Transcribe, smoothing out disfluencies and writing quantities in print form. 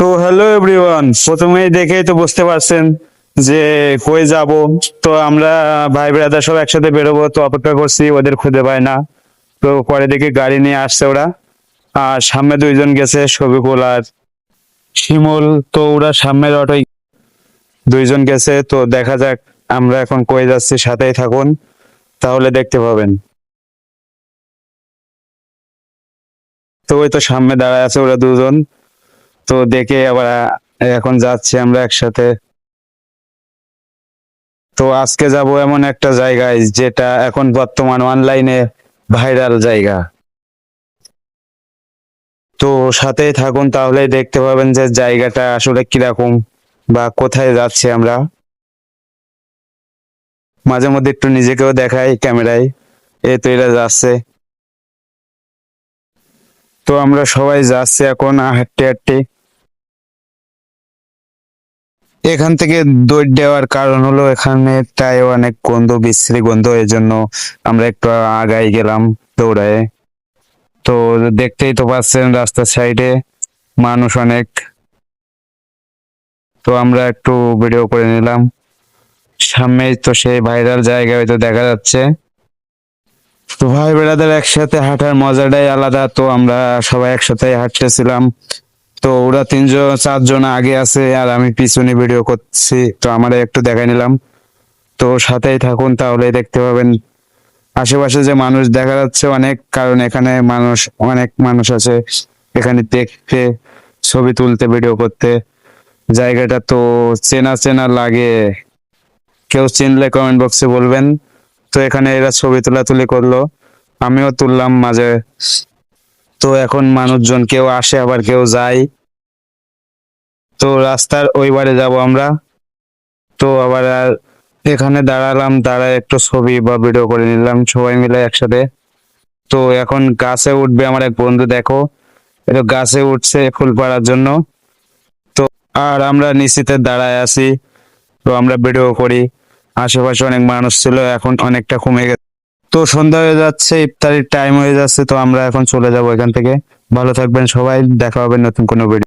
তো hello everyone, প্রথমেই দেখেই তো বুঝতে পারছেন যে কই যাব। তো আমরা ভাই ব্রাদার সব একসাথে বেরোবো, তো অপেক্ষা করছি, ওদের খুঁজে পাই না। তো পরে দেখি গাড়ি নিয়ে আসছে ওরা, আর সামনে দুইজন গেছে, শফিকুল আর শিমুল। তো ওরা সামনের অটোয় দুইজন গেছে। তো দেখা যাক আমরা এখন কই যাচ্ছি, সাথেই থাকুন, তাহলে দেখতে পাবেন। তো ওই তো সামনে দাঁড়ায় আছে ওরা দুজন। তো দেখে আবার এখন যাচ্ছি আমরা একসাথে। তো আজকে যাব এমন একটা জায়গায় যেটা এখন বর্তমান অনলাইনে ভাইরাল জায়গা। তো সাথেই থাকুন, তাহলেই দেখতে পাবেন যে জায়গাটা আসলে কিরকম বা কোথায় যাচ্ছি আমরা। মাঝে মধ্যে একটু নিজেকেও দেখাই ক্যামেরায়। এই তো এরা যাচ্ছে। তো আমরা সবাই যাচ্ছি এখন হাঁটতে হাঁটতে। এখান থেকে দৌড় দেওয়ার কারণ হলো এখানে তাই অনেক গন্ধ, বিশ্রী গন্ধ, এই জন্য আমরা একটু আগাই গেলাম দৌড়ায়। তো দেখতেই তো পাচ্ছেন রাস্তার সাইডে মানুষ অনেক। তো আমরা একটু ভিডিও করে নিলাম। সামনেই তো সেই ভাইরাল জায়গা হয়তো দেখা যাচ্ছে। তো ভাই বেড়াদের একসাথে হাঁটার মজাটাই আলাদা। তো আমরা সবাই একসাথে হাঁটতেছিলাম। তো ওরা তিনজন চারজন আগে আছে আর আমি পিছনে ভিডিও করছি, তো আমারে একটু দেখাই নিলাম। তো সাথেই থাকুন, তাহলেই দেখতে পাবেন। আশেপাশে যে মানুষ দেখা যাচ্ছে অনেক, কারণ এখানে মানুষ, অনেক মানুষ আছে এখানে দেখতে, ছবি তুলতে, ভিডিও করতে। জায়গাটা তো চেনা চেনা লাগে, কেউ চিনলে কমেন্ট বক্সে বলবেন। তো এখানে এরা ছবি তোলাতুলি করলো, আমিও তুললাম মাঝে। তো এখন মানুষজন কেউ আসে আবার কেউ যায়। তো রাস্তার ওই পারে যাব আমরা। তো আবার এখানে দাঁড়ালাম, দাঁড়ায় একটু ছবি বা ভিডিও করে নিলাম সবাই মিলে একসাথে। তো এখন গাছে উঠবে আমার এক বন্ধু, দেখো এটা গাছে উঠছে ফুল পাড়ার জন্য। তো আর আমরা নিচেতে দাঁড়ায় আছি, তো আমরা ভিডিও করি। আশেপাশে অনেক মানুষ ছিল, এখন অনেকটা কমে গেছে। তো সন্ধ্যা হয়ে যাচ্ছে, ইফতারির টাইম হয়ে যাচ্ছে, তো আমরা এখন চলে যাব এখান থেকে। ভালো থাকবেন সবাই, দেখা হবে নতুন কোনো ভিডিও।